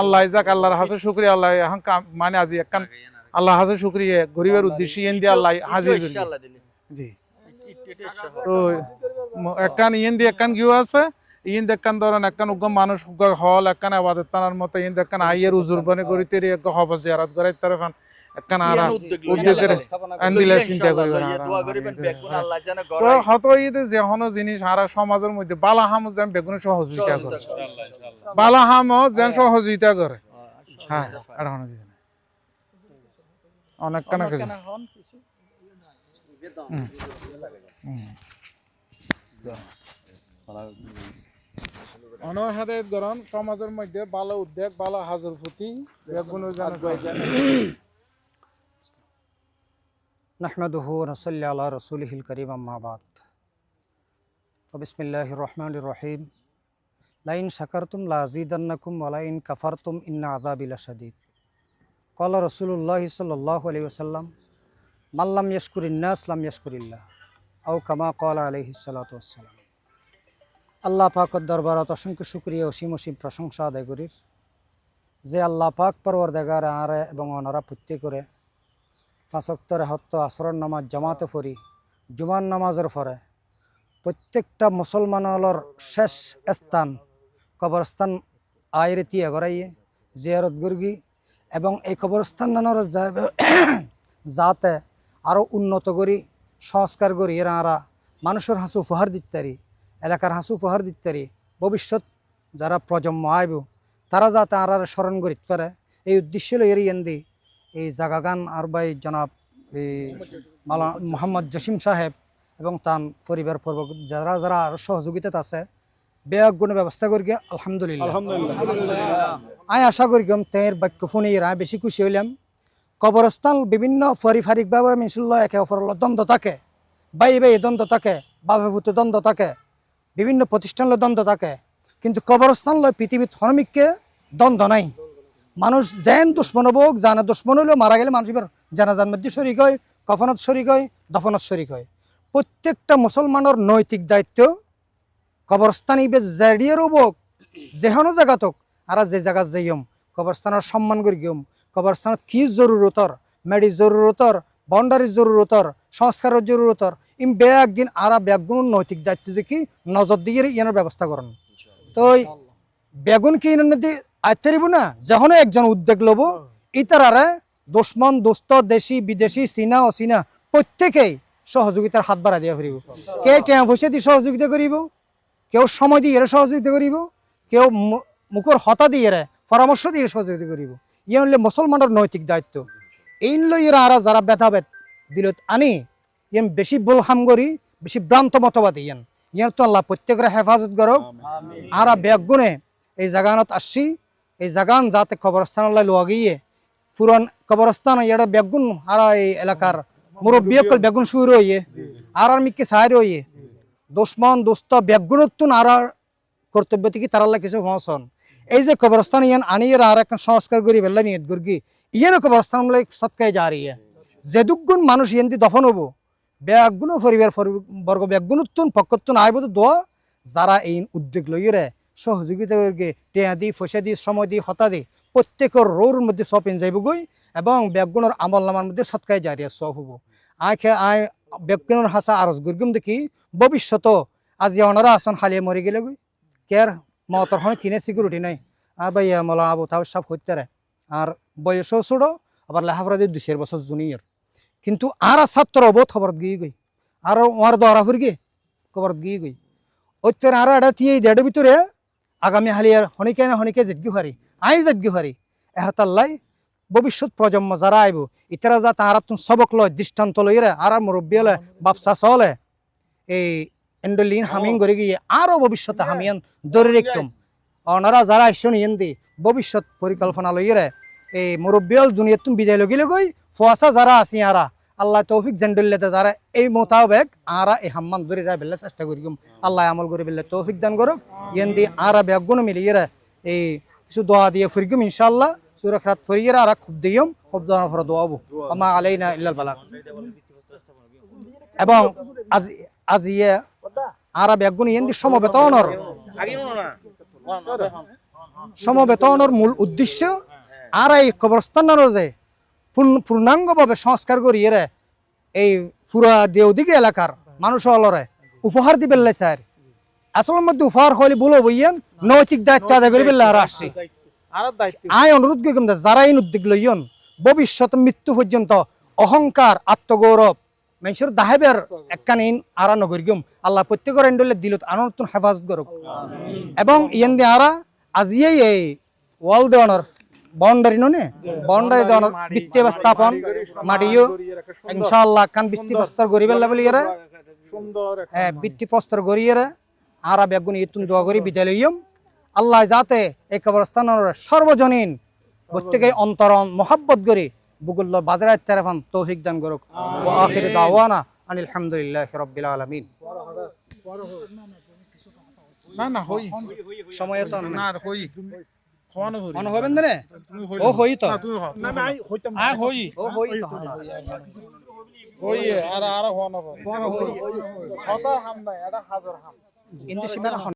আল্লাহ যাক আল্লাহর হাজার শুকরিয়া আল্লাহ এখন মানে আজি একখান আল্লাহ হাজার শুকরিয়া গরিবের উদ্দেশ্যে ইয়েন দিয়ে আল্লাহ হাজির করি জি তো একখান ইয়েন দিয়ে একখান কিউ আছে ইন দেখান ধরেন একখান উগ্র মানুষ হল একখান আবাদত তানার মতো ইন দেখান আইয়ের উজুর বনে করি তেরি এক হব জিয়ারত করে তার ফান একখান আরা উদ্যোগের আন্দিলা চিন্তা করি তো হত ইতে যে হনো জিনিস সারা সমাজের মধ্যে বালাহাম যেন বেগুন সহযোগিতা করে বালাহাম যেন সহযোগিতা করে হ্যাঁ আর হনো কিছু না অনেক কানা কিছু অনহাদায়ত গরণ সমাজের মধ্যে ভালো উদ্যোগ ভালো হাজার প্রতি বেগুন نحمده ونصلي على رسوله الكريم أما بعد فبسم الله الرحمن الرحيم لئن شكرتم لأزيدنكم ولئن كفرتم إن عذابي لشديد قال رسول الله صلى الله عليه وسلم من لم يشكر الناس لم يشكر الله أو كما قال عليه الصلاة والسلام আল্লাহ পাকের দরবারত অসংখ্য শুকরিয়া অসীম অসীম প্রশংসা আদায় করি যে আল্লাহ পাক পরওয়ারদিগার আরে এবং ওনারা প্রত্যেক করে পাঁচ ওয়াক্ত হত্য আসরের নামাজ জামাতে পড়ি জুমার নামাজের পরে প্রত্যেকটা মুসলমানের শেষ স্থান কবরস্থান আয়রতি এগরাইয়ে জিয়ারত গুরগি এবং এই কবরস্থানের যাতে আরও উন্নত করি সংস্কার করি এরা আরা মানুষের হাসু উপহার দিতারি এলাকার হাসু উপহার দিতারি ভবিষ্যৎ যারা প্রজন্ম আইব তারা যাতে আর স্মরণ করি পারে এই উদ্দেশ্য লইয়ের ইয়েন্দি এই জাগাগান আর বাই জনাব এই মোহাম্মদ জসিম সাহেব এবং তার পরিবার পর্ব যারা যারা আর সহযোগিতাত আছে বেয়াগ গুণে ব্যবস্থা করি আলহামদুলিল্লাহ আমি আশা করি তের বাক্য ফোনে আমি বেশি খুশি হইলাম কবরস্থান বিভিন্ন পারিবারিকভাবে মিশল্লা একে অপরের দ্বন্দ্ব থাকে বাই বাই দ্বন্দ্ব থাকে বাবা ভূত দ্বন্দ্ব থাকে বিভিন্ন প্রতিষ্ঠান দ্বন্দ্ব থাকে কিন্তু কবরস্থান লয় পৃথিবীর ধর্মিককে দ্বন্দ্ব নাই মানুষ যেন দুশ্মন হোক জানা দুশ্মন হইলেও মারা গেলে মানুষের জানাজার মধ্যে শরিক হয় কফনত শরিক হয় দফনত শরিক হয় প্রত্যেকটা মুসলমানের নৈতিক দায়িত্ব কবরস্থান ইবে জেডিয়ের হোক যেহেনো জায়গাতক আর যে জায়গা যাইম কবরস্থানের সম্মান করি গিয়ম কবরস্থানত কি জরুরতর মেডি জরুরতর বাউন্ডারি জরুরতর সংস্কারের জরুরতর ইম বেগিন আর বেগুন নৈতিক দায়িত্ব দেখি নজর দিয়ে ইয়ানোর ব্যবস্থা করেন তো বেগুন কি আইতারিব না যখন একজন উদ্যোগ লব ইতারারে দুশ্মন দোস্ত দেশি বিদেশি চীনা অচীনা প্রত্যেকেই সহযোগিতার হাত বাড়া দিয়া ফুরিব কে টাকা পয়সা দিয়ে সহযোগিতা করিব কেউ সময় দিয়ে সহযোগিতা করিব কেউ মুখর হতা দিয়ে পরামর্শ দিয়ে সহযোগিতা করিব ইয়ে হলে মুসলমানের নৈতিক দায়িত্ব এই লই এরা আর যারা ব্যথাবেদ দিলত আনি ইয়ান বেশি বল হাম করি বেশি ভ্রান্ত মতবাদ ইয়ান তো আল্লাহ প্রত্যেকের হেফাজত করক আর বেগুনে এই জাগানত আসছি এই জাগান যাতে কবরস্থান লোয়া গিয়ে পুরান কবরস্থান এটা বেগুন আর এই এলাকার মুরব্বী বেগুন শুরু হইয়ে আর মিকে সাহায্য হইয়ে দুশ্মন দোস্ত বেগুনতুন আর কর্তব্য থেকে তারাল্লা কিছু পৌঁছন এই যে কবরস্থান ইয়ান আনিয়ে আর একটা সংস্কার করি বেল্লা নিয়ত করি ইয়ানো কবরস্থান সৎকায় যা রি যে দুগুণ মানুষ ইয়ান দি দফন হবো বেগুনও পরিবার বর্গ বেগুনতুন পক্ষতুন আইব তো দোয়া যারা এই উদ্যোগ লইয়ে সহযোগিতা করি টেয়া দি পয়সা দি সময় দি হতা দি প্রত্যেকের রোর মধ্যে সব এন যাইব গই এবং বেগুনের আমল নামার মধ্যে সৎকায় জারিয়া সব হবো আই বেগুনের হাসা আরজ গুরগুম দেখি ভবিষ্যত আজি ওনারা আসন হালিয়ে মরে গেলে গই কেয়ার মতর হয় কিনে সিকিউরিটি নাই আর ভাই মলা আবু তাও সব হইতে আর বয়সও ছোড়ো আবার লেখাপড়া দিয়ে 2 বছর জুনিয়র কিন্তু আর ছাত্র বহুত খবর গিয়ে গই আর ওর দরা ফুর গিয়ে খবর গিয়ে গই ওর আর এটা দিয়ে দেড় ভিতরে আগামী হালিয়ার হনিকে জেদগি হারি আই জেদগি হারি এহাতাল্লাই ভবিষ্যৎ প্রজন্ম যারা আইব ইতারা যা তারা তুমি সবক লয় দৃষ্টান্ত লইরে আর মুরব্বী হলে বাপসা চলে এই এন্ডোলিন হামিং করে গিয়ে আরও ভবিষ্যতে হামিয়ান ধরে রেখম ওনারা যারা আইসন ইয়েন দি ভবিষ্যৎ পরিকল্পনা লইরে এই মুরব্বী হল দুনিয়া তুমি বিদায় লগিলে গই ফুয়াশা যারা আছি আরা আল্লাহ তৌফিক জেন্ডুল্লাতে যারা এই মোতাবেক আরা এই হাম্মান ধরে বেলা চেষ্টা করি আল্লাহ আমল করে বেলে তৌফিক দান করুক ইয়েন দি আরা বেগুন মিলিয়ে এই কিছু দোয়া দিয়ে ফুরিগুম ইনশাআল্লাহ সুরক্ষাত ফুরিয়ে আর খুব দিয়ম খুব দোয়া ফর দোয়াবো আমা আলাইনা ইল্লাল বালাগ এবং আজ ইয়ে আরা বেগুন ইয়েন দি সমবেত অনর সমবেতনের মূল উদ্দেশ্য আর এই কবরস্থানের যে পূর্ণাঙ্গভাবে সংস্কার করিয়ে এই পুরা দেওদিকে এলাকার মানুষ হলরে উপহার দিবে স্যার আসলের মধ্যে উপহার হলে বলো বইয়েন নৈতিক দায়িত্ব আদায় করি বেলা আর আসছি আয় অনুরোধ করি যারা এই উদ্যোগ লইয়ন ভবিষ্যৎ মৃত্যু পর্যন্ত অহংকার আত্মগৌরব মানুষের দাহেবের একখানিন আরা নগরিগম আল্লাহ প্রত্যেকের এন্ডলে দিলত আনন্দন হেফাজত করুক এবং ইয়েন দিয়ে আরা আজিয়েই এই ওয়াল দেওয়ানোর বাউন্ডারি নে বাউন্ডারি দেওয়ানোর ভিত্তি স্থাপন মাটিও ইনশাআল্লাহ কান ভিত্তি প্রস্তর গরিবের লেভেল ইয়ারা হ্যাঁ ভিত্তি প্রস্তর গড়িয়ে আরা বেগুন ইতুন দোয়া করি বিদায় লইয়ম আল্লাহ যাতে এই কবরস্থানের সর্বজনীন প্রত্যেকে অন্তরণ মোহাব্বত করি বুগুল্ল বাজারাত তেরাফান তৌফিক দান করুক ওয়া আখির দাওয়ানা আনিল হামদুলিল্লাহি রাব্বিল আলামিন না না হই সময় তো না হই খাওয়ানো হই মন হবেন না ও হই তো না না হইতাম আ হই ও হই তো হই আর আর খাওয়ানো হই কথা হাম নাই এটা হাজার হাম ইন্দি সীমানা